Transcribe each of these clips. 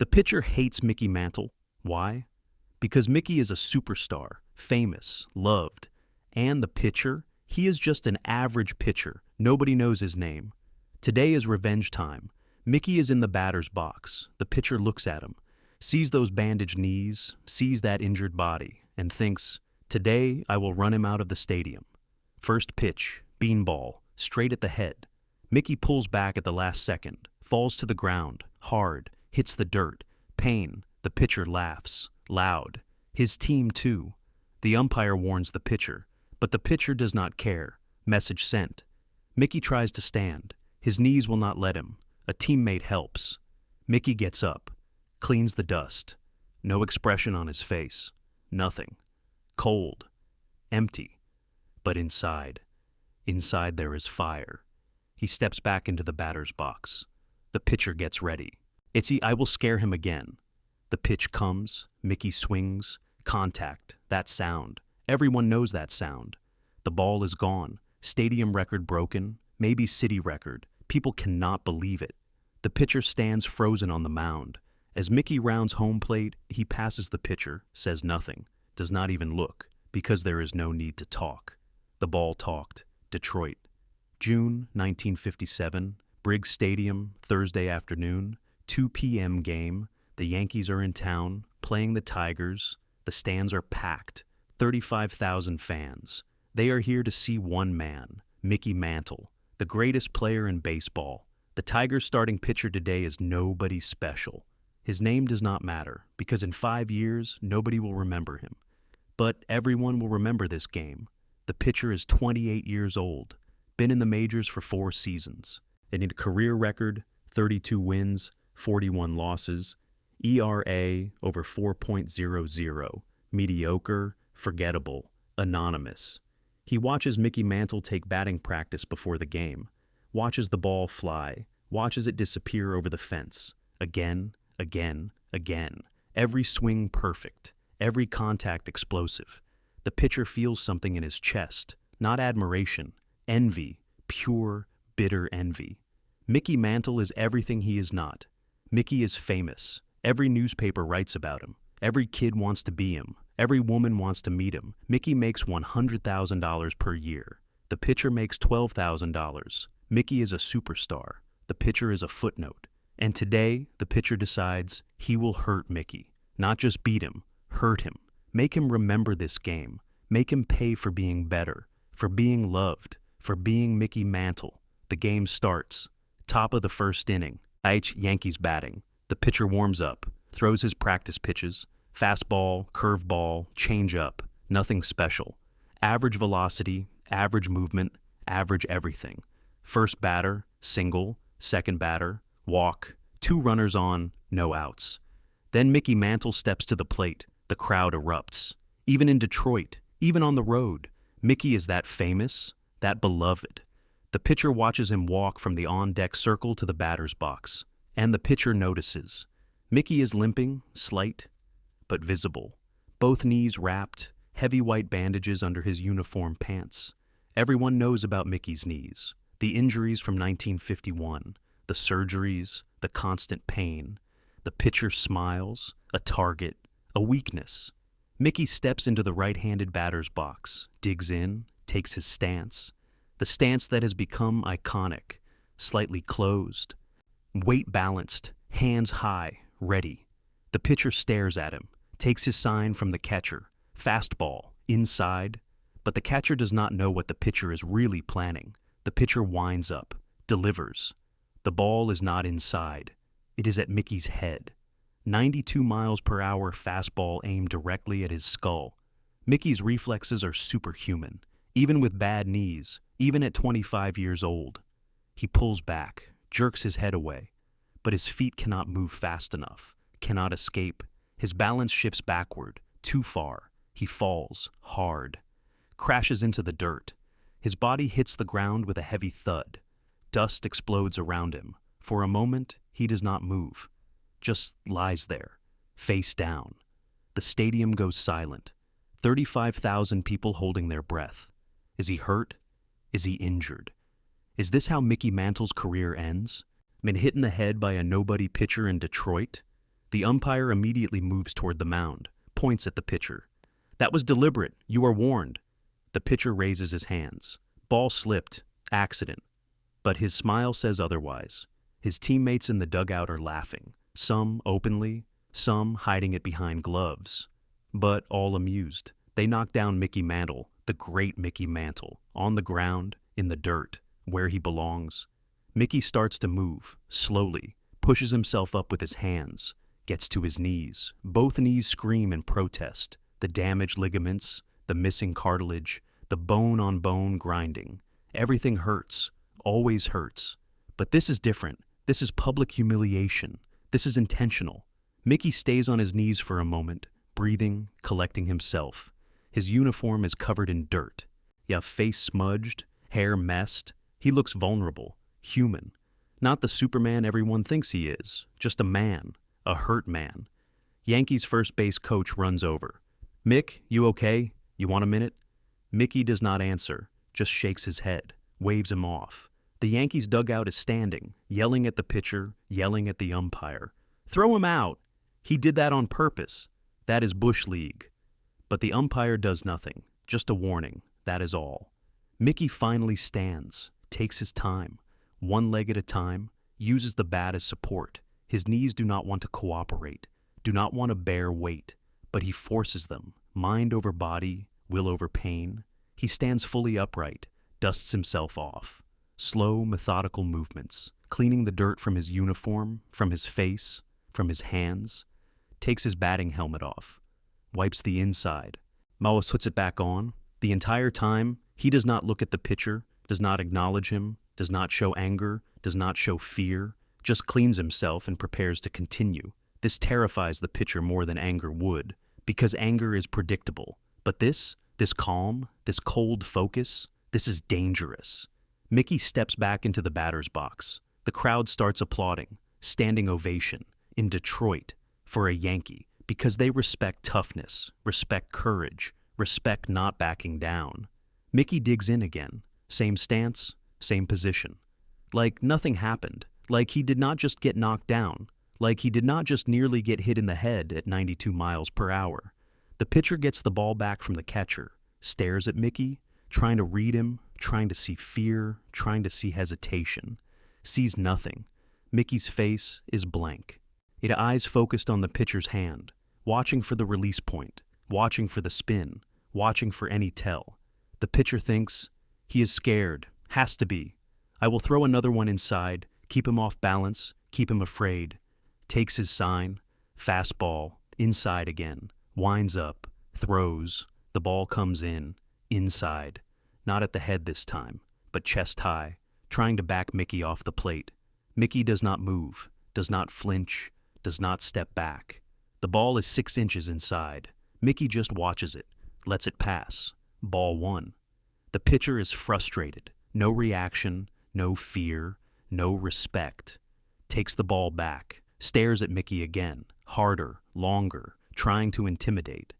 The pitcher hates Mickey Mantle. Why? Because Mickey is a superstar, famous, loved. And the pitcher, he is just an average pitcher. Nobody knows his name. Today is revenge time. Mickey is in the batter's box. The pitcher looks at him, sees those bandaged knees, sees that injured body, and thinks, today I will run him out of the stadium. First pitch, beanball, straight at the head. Mickey pulls back at the last second, falls to the ground, hard, hits the dirt. Pain. The pitcher laughs, loud. His team too. The umpire warns the pitcher, but the pitcher does not care. Message sent. Mickey tries to stand. His knees will not let him. A teammate helps. Mickey gets up, cleans the dust. No expression on his face. Nothing. Cold. Empty. But inside there is fire. He steps back into the batter's box. The pitcher gets ready. I will scare him again. The pitch comes, Mickey swings, contact, that sound. Everyone knows that sound. The ball is gone, stadium record broken, maybe city record. People cannot believe it. The pitcher stands frozen on the mound. As Mickey rounds home plate, he passes the pitcher, says nothing, does not even look, because there is no need to talk. The ball talked. Detroit. June 1957, Briggs Stadium, Thursday afternoon, 2 p.m. game. The Yankees are in town, playing the Tigers. The stands are packed. 35,000 fans. They are here to see one man, Mickey Mantle, the greatest player in baseball. The Tigers' starting pitcher today is nobody special. His name does not matter, because in 5 years, nobody will remember him. But everyone will remember this game. The pitcher is 28 years old, been in the majors for 4 seasons. And in a career record, 32 wins, 41 losses, ERA over 4.00, mediocre, forgettable, anonymous. He watches Mickey Mantle take batting practice before the game, watches the ball fly, watches it disappear over the fence, again, again, again. Every swing perfect, every contact explosive. The pitcher feels something in his chest, not admiration, envy, pure, bitter envy. Mickey Mantle is everything he is not. Mickey is famous. Every newspaper writes about him. Every kid wants to be him. Every woman wants to meet him. Mickey makes $100,000 per year. The pitcher makes $12,000. Mickey is a superstar. The pitcher is a footnote. And today, the pitcher decides he will hurt Mickey. Not just beat him, hurt him. Make him remember this game. Make him pay for being better, for being loved, for being Mickey Mantle. The game starts. Top of the first inning. Yankees batting. The pitcher warms up, throws his practice pitches. Fastball, curveball, changeup. Nothing special. Average velocity, average movement, average everything. First batter, single. Second batter, walk. 2 runners on, no outs. Then Mickey Mantle steps to the plate. The crowd erupts. Even in Detroit, even on the road, Mickey is that famous, that beloved. The pitcher watches him walk from the on-deck circle to the batter's box. And the pitcher notices. Mickey is limping, slight, but visible. Both knees wrapped, heavy white bandages under his uniform pants. Everyone knows about Mickey's knees. The injuries from 1951, the surgeries, the constant pain. The pitcher smiles, a target, a weakness. Mickey steps into the right-handed batter's box, digs in, takes his stance. The stance that has become iconic, slightly closed, weight balanced, hands high, ready. The pitcher stares at him, takes his sign from the catcher, fastball, inside, but the catcher does not know what the pitcher is really planning. The pitcher winds up, delivers. The ball is not inside. It is at Mickey's head. 92 miles per hour fastball aimed directly at his skull. Mickey's reflexes are superhuman, even with bad knees, even at 25 years old. He pulls back, jerks his head away, but his feet cannot move fast enough, cannot escape. His balance shifts backward, too far. He falls, hard, crashes into the dirt. His body hits the ground with a heavy thud. Dust explodes around him. For a moment, he does not move, just lies there, face down. The stadium goes silent. 35,000 people holding their breath. Is he hurt? Is he injured? Is this how Mickey Mantle's career ends? Been hit in the head by a nobody pitcher in Detroit? The umpire immediately moves toward the mound, points at the pitcher. "That was deliberate. You are warned." The pitcher raises his hands. "Ball slipped. Accident." But his smile says otherwise. His teammates in the dugout are laughing, some openly, some hiding it behind gloves, but all amused. They knock down Mickey Mantle, the great Mickey Mantle, on the ground, in the dirt, where he belongs. Mickey starts to move, slowly, pushes himself up with his hands, gets to his knees. Both knees scream in protest. The damaged ligaments, the missing cartilage, the bone-on-bone grinding. Everything hurts, always hurts. But this is different. This is public humiliation. This is intentional. Mickey stays on his knees for a moment, breathing, collecting himself. His uniform is covered in dirt. Face smudged, hair messed. He looks vulnerable, human. Not the Superman everyone thinks he is, just a man, a hurt man. Yankees first base coach runs over. "Mick, you okay? You want a minute?" Mickey does not answer, just shakes his head, waves him off. The Yankees dugout is standing, yelling at the pitcher, yelling at the umpire. "Throw him out! He did that on purpose. That is Bush League." But the umpire does nothing, just a warning, that is all. Mickey finally stands, takes his time, one leg at a time, uses the bat as support. His knees do not want to cooperate, do not want to bear weight, but he forces them, mind over body, will over pain. He stands fully upright, dusts himself off. Slow, methodical movements, cleaning the dirt from his uniform, from his face, from his hands. Takes his batting helmet off, wipes the inside. Maus puts it back on. The entire time, he does not look at the pitcher, does not acknowledge him, does not show anger, does not show fear, just cleans himself and prepares to continue. This terrifies the pitcher more than anger would, because anger is predictable. But this calm, this cold focus, this is dangerous. Mickey steps back into the batter's box. The crowd starts applauding, standing ovation, in Detroit, for a Yankee, because they respect toughness, respect courage, respect not backing down. Mickey digs in again, same stance, same position. Like nothing happened, like he did not just get knocked down, like he did not just nearly get hit in the head at 92 miles per hour. The pitcher gets the ball back from the catcher, stares at Mickey, trying to read him, trying to see fear, trying to see hesitation. Sees nothing. Mickey's face is blank. It eyes focused on the pitcher's hand, watching for the release point, watching for the spin, watching for any tell. The pitcher thinks, he is scared, has to be. I will throw another one inside, keep him off balance, keep him afraid. Takes his sign, fastball, inside again, winds up, throws, the ball comes in, inside. Not at the head this time, but chest high, trying to back Mickey off the plate. Mickey does not move, does not flinch, does not step back. The ball is 6 inches inside. Mickey just watches it, lets it pass. Ball 1. The pitcher is frustrated. No reaction, no fear, no respect. Takes the ball back, stares at Mickey again, harder, longer, trying to intimidate.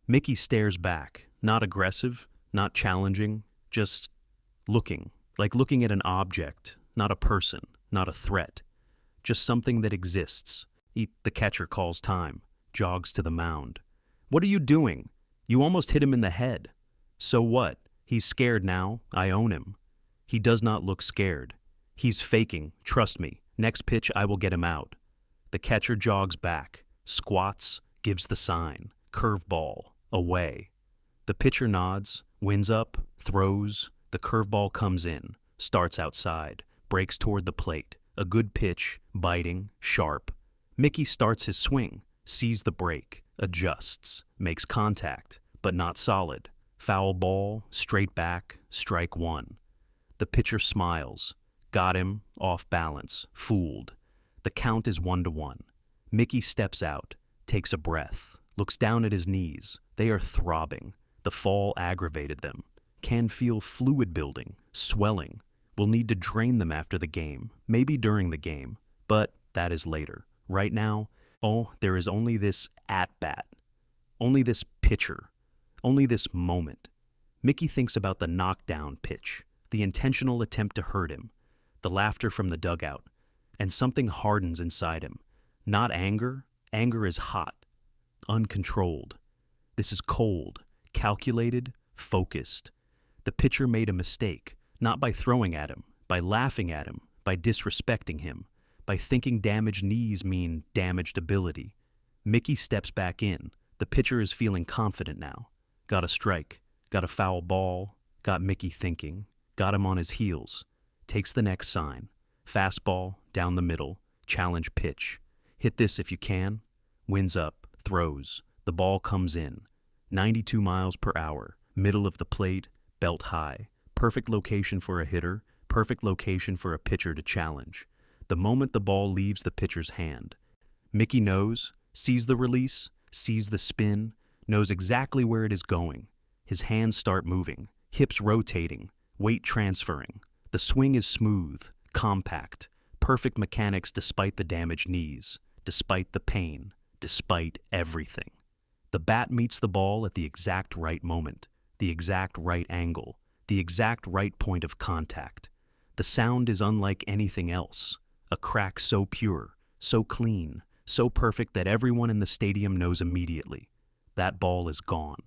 Mickey stares back, not aggressive, not challenging, just looking, like looking at an object, not a person, not a threat. Just something that exists. The catcher calls time, jogs to the mound. "What are you doing? You almost hit him in the head." "So what? He's scared now. I own him." He does not look scared. He's faking, trust me. Next pitch, I will get him out. The catcher jogs back, squats, gives the sign. Curveball, away. The pitcher nods, winds up, throws. The curveball comes in, starts outside, breaks toward the plate. A good pitch, biting, sharp. Mickey starts his swing, sees the break, adjusts, makes contact, but not solid. Foul ball, straight back, strike 1. The pitcher smiles. Got him, off balance, fooled. The count is 1-1. Mickey steps out, takes a breath, looks down at his knees. They are throbbing. The fall aggravated them. Can feel fluid building, swelling. Will need to drain them after the game, maybe during the game, but that is later. Right now, there is only this at-bat, only this pitcher, only this moment. Mickey thinks about the knockdown pitch, the intentional attempt to hurt him, the laughter from the dugout, and something hardens inside him. Not anger, Anger is hot, uncontrolled. This is cold, calculated, focused. The pitcher made a mistake, not by throwing at him, by laughing at him, by disrespecting him, by thinking damaged knees mean damaged ability. Mickey steps back in. The pitcher is feeling confident now. Got a strike, got a foul ball, got Mickey thinking, got him on his heels. Takes the next sign. Fastball, down the middle, challenge pitch. Hit this if you can. Winds up, throws. The ball comes in. 92 miles per hour, middle of the plate, belt high. Perfect location for a hitter, perfect location for a pitcher to challenge. The moment the ball leaves the pitcher's hand, Mickey knows, sees the release, sees the spin, knows exactly where it is going. His hands start moving, hips rotating, weight transferring. The swing is smooth, compact, perfect mechanics despite the damaged knees, despite the pain, despite everything. The bat meets the ball at the exact right moment, the exact right angle, the exact right point of contact. The sound is unlike anything else, a crack so pure, so clean, so perfect that everyone in the stadium knows immediately. That ball is gone.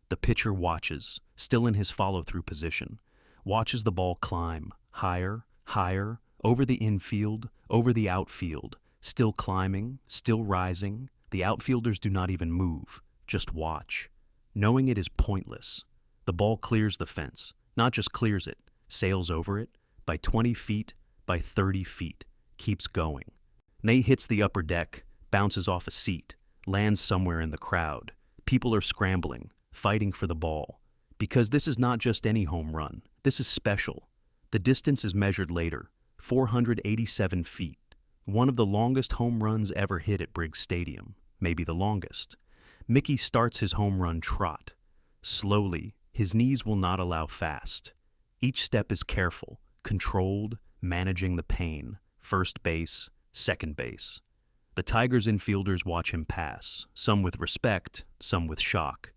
The pitcher watches, still in his follow-through position, watches the ball climb, higher, higher, over the infield, over the outfield, still climbing, still rising. The outfielders do not even move, just watch. Knowing it is pointless. The ball clears the fence, not just clears it, sails over it, by 20 feet, by 30 feet, keeps going. Nate hits the upper deck, bounces off a seat, lands somewhere in the crowd. People are scrambling, fighting for the ball. Because this is not just any home run, this is special. The distance is measured later, 487 feet. One of the longest home runs ever hit at Briggs Stadium, maybe the longest. Mickey starts his home run trot. Slowly, his knees will not allow fast. Each step is careful, controlled, managing the pain. First base, second base. The Tigers' infielders watch him pass, some with respect, some with shock.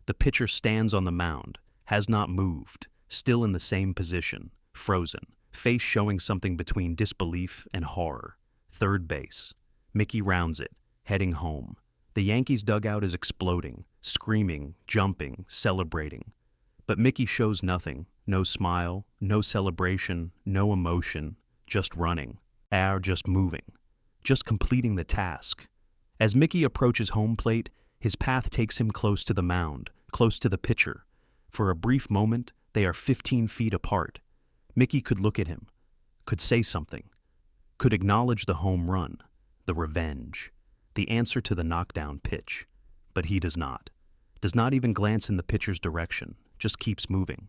The pitcher stands on the mound, has not moved, still in the same position, frozen, face showing something between disbelief and horror. Third base. Mickey rounds it, heading home. The Yankees' dugout is exploding, screaming, jumping, celebrating. But Mickey shows nothing, no smile, no celebration, no emotion, just running, just moving, just completing the task. As Mickey approaches home plate, his path takes him close to the mound, close to the pitcher. For a brief moment, they are 15 feet apart. Mickey could look at him, could say something, could acknowledge the home run, the revenge, the answer to the knockdown pitch. But he does not even glance in the pitcher's direction, just keeps moving.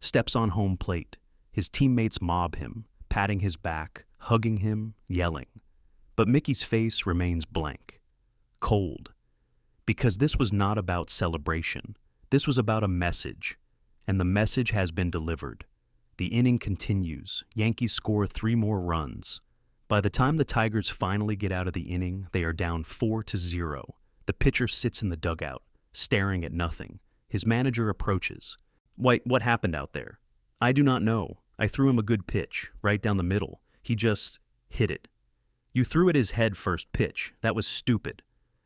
Steps on home plate. His teammates mob him, patting his back, hugging him, yelling. But Mickey's face remains blank, cold. Because this was not about celebration. This was about a message. And the message has been delivered. The inning continues. Yankees score 3 more runs. By the time the Tigers finally get out of the inning, they are down 4-0. The pitcher sits in the dugout, staring at nothing. His manager approaches. What happened out there? I do not know. I threw him a good pitch, right down the middle. He just hit it. You threw at his head first pitch. That was stupid.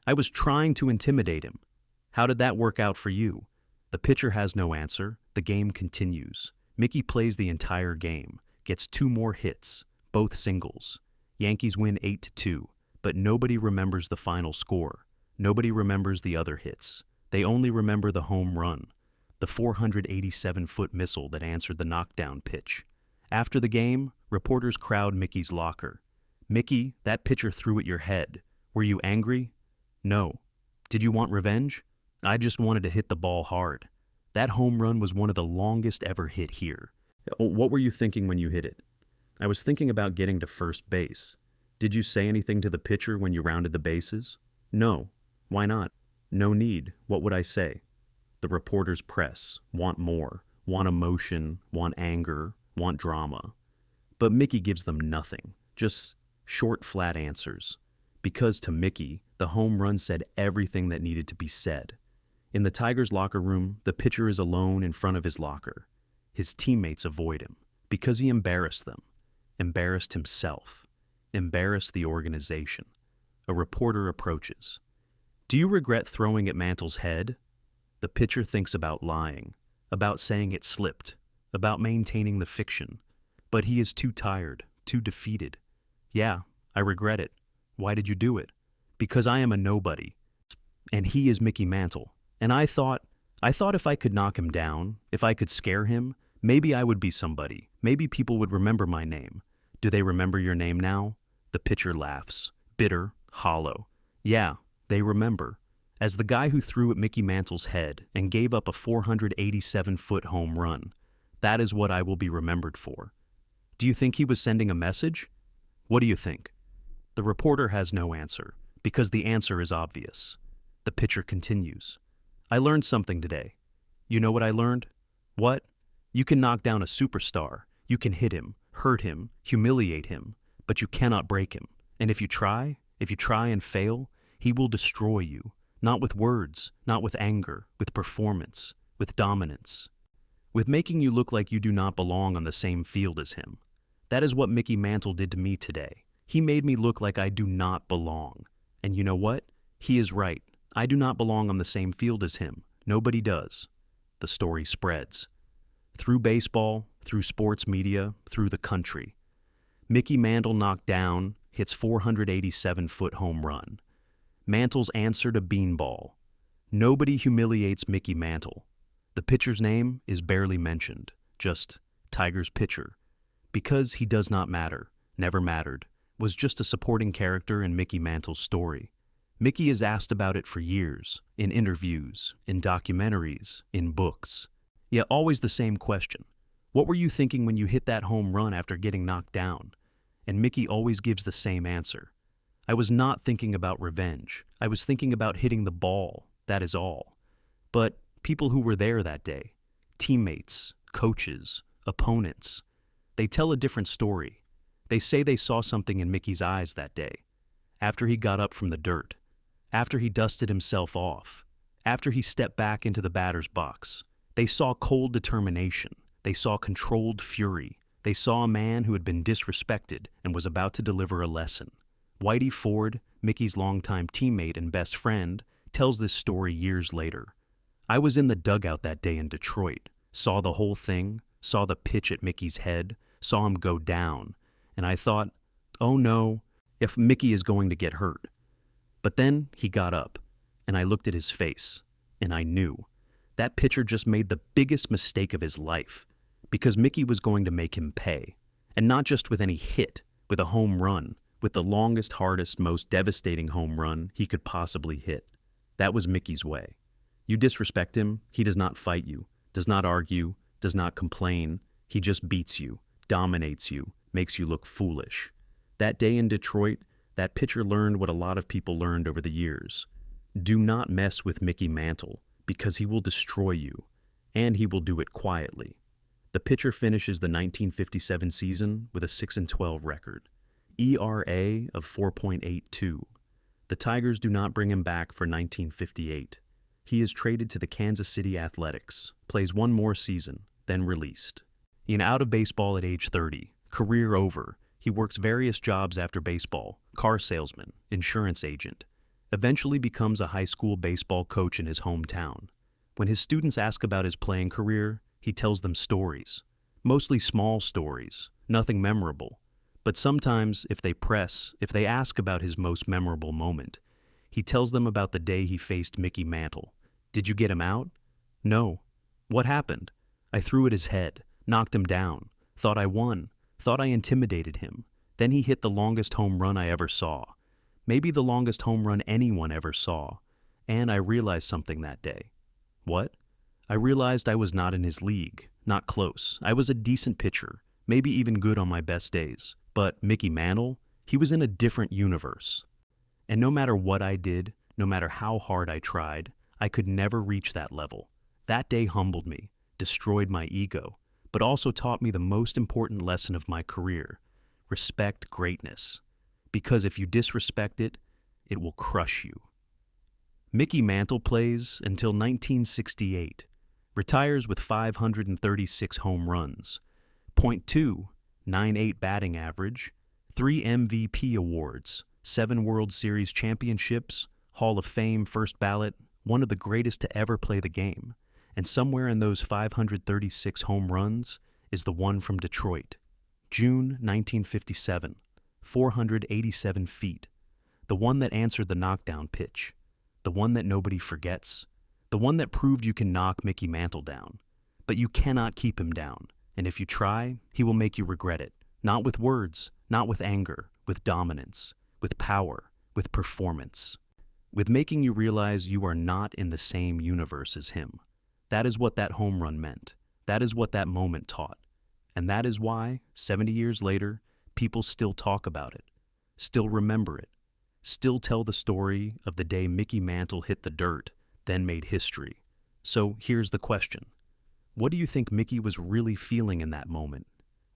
I was trying to intimidate him. How did that work out for you? The pitcher has no answer. The game continues. Mickey plays the entire game, gets 2 more hits, both singles. Yankees win 8-2, but nobody remembers the final score. Nobody remembers the other hits. They only remember the home run, the 487-foot missile that answered the knockdown pitch. After the game, reporters crowd Mickey's locker. Mickey, that pitcher threw at your head. Were you angry? No. Did you want revenge? I just wanted to hit the ball hard. That home run was one of the longest ever hit here. What were you thinking when you hit it? I was thinking about getting to first base. Did you say anything to the pitcher when you rounded the bases? No. Why not? No need. What would I say? The reporters press, want more, want emotion, want anger, want drama. But Mickey gives them nothing, just short, flat answers. Because to Mickey, the home run said everything that needed to be said. In the Tigers' locker room, the pitcher is alone in front of his locker. His teammates avoid him because he embarrassed them, embarrassed himself, embarrassed the organization. A reporter approaches. Do you regret throwing at Mantle's head? The pitcher thinks about lying, about saying it slipped, about maintaining the fiction. But he is too tired, too defeated. Yeah, I regret it. Why did you do it? Because I am a nobody. And he is Mickey Mantle. And I thought if I could knock him down, if I could scare him, maybe I would be somebody. Maybe people would remember my name. Do they remember your name now? The pitcher laughs, bitter, hollow. Yeah, they remember. As the guy who threw at Mickey Mantle's head and gave up a 487-foot home run. That is what I will be remembered for. Do you think he was sending a message? What do you think? The reporter has no answer, because the answer is obvious. The pitcher continues. I learned something today. You know what I learned? What? You can knock down a superstar. You can hit him, hurt him, humiliate him, but you cannot break him. And if you try and fail, he will destroy you. Not with words, not with anger, with performance, with dominance. With making you look like you do not belong on the same field as him. That is what Mickey Mantle did to me today. He made me look like I do not belong. And you know what? He is right. I do not belong on the same field as him. Nobody does. The story spreads. Through baseball, through sports media, through the country. Mickey Mantle knocked down, hits 487-foot home run. Mantle's answer to beanball. Nobody humiliates Mickey Mantle. The pitcher's name is barely mentioned, just Tigers pitcher. Because he does not matter, never mattered, was just a supporting character in Mickey Mantle's story. Mickey is asked about it for years, in interviews, in documentaries, in books. Yet always the same question. What were you thinking when you hit that home run after getting knocked down? And Mickey always gives the same answer. I was not thinking about revenge. I was thinking about hitting the ball, that is all. But people who were there that day, teammates, coaches, opponents, they tell a different story. They say they saw something in Mickey's eyes that day. After he got up from the dirt, after he dusted himself off, after he stepped back into the batter's box, they saw cold determination. They saw controlled fury. They saw a man who had been disrespected and was about to deliver a lesson. Whitey Ford, Mickey's longtime teammate and best friend, tells this story years later. I was in the dugout that day in Detroit, saw the whole thing, saw the pitch at Mickey's head, saw him go down, and I thought, oh no, if Mickey is going to get hurt. But then he got up, and I looked at his face, and I knew. That pitcher just made the biggest mistake of his life, because Mickey was going to make him pay. And not just with any hit, with a home run, with the longest, hardest, most devastating home run he could possibly hit. That was Mickey's way. You disrespect him, he does not fight you, does not argue, does not complain. He just beats you, dominates you, makes you look foolish. That day in Detroit, that pitcher learned what a lot of people learned over the years. Do not mess with Mickey Mantle, because he will destroy you, and he will do it quietly. The pitcher finishes the 1957 season with a 6-12 record. ERA of 4.82. The Tigers do not bring him back for 1958. He is traded to the Kansas City Athletics, plays one more season, then released. In out of baseball at age 30, career over, he works various jobs after baseball, car salesman, insurance agent, eventually becomes a high school baseball coach in his hometown. When his students ask about his playing career, he tells them stories, mostly small stories, nothing memorable. But sometimes, if they ask about his most memorable moment, he tells them about the day he faced Mickey Mantle. Did you get him out? No. What happened? I threw at his head, knocked him down, thought I won, thought I intimidated him. Then he hit the longest home run I ever saw. Maybe the longest home run anyone ever saw. And I realized something that day. What? I realized I was not in his league, not close. I was a decent pitcher, maybe even good on my best days. But Mickey Mantle, he was in a different universe. And no matter what I did, no matter how hard I tried, I could never reach that level. That day humbled me, destroyed my ego, but also taught me the most important lesson of my career. Respect greatness. Because if you disrespect it, it will crush you. Mickey Mantle plays until 1968, retires with 536 home runs, .2, .98 batting average, 3 MVP awards, 7 World Series championships, Hall of Fame first ballot, one of the greatest to ever play the game. And somewhere in those 536 home runs is the one from Detroit. June 1957, 487 feet. The one that answered the knockdown pitch. The one that nobody forgets. The one that proved you can knock Mickey Mantle down. But you cannot keep him down. And if you try, he will make you regret it. Not with words, not with anger, with dominance, with power, with performance. With making you realize you are not in the same universe as him. That is what that home run meant. That is what that moment taught. And that is why, 70 years later, people still talk about it, still remember it, still tell the story of the day Mickey Mantle hit the dirt, then made history. So here's the question. What do you think Mickey was really feeling in that moment?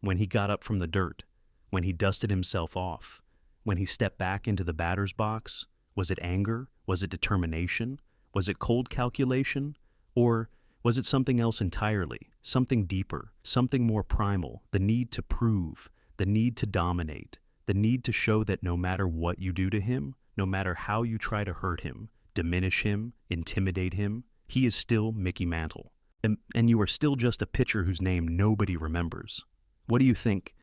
When he got up from the dirt? When he dusted himself off? When he stepped back into the batter's box? Was it anger? Was it determination? Was it cold calculation? Or was it something else entirely, something deeper, something more primal, the need to prove, the need to dominate, the need to show that no matter what you do to him, no matter how you try to hurt him, diminish him, intimidate him, he is still Mickey Mantle. And you are still just a pitcher whose name nobody remembers. What do you think?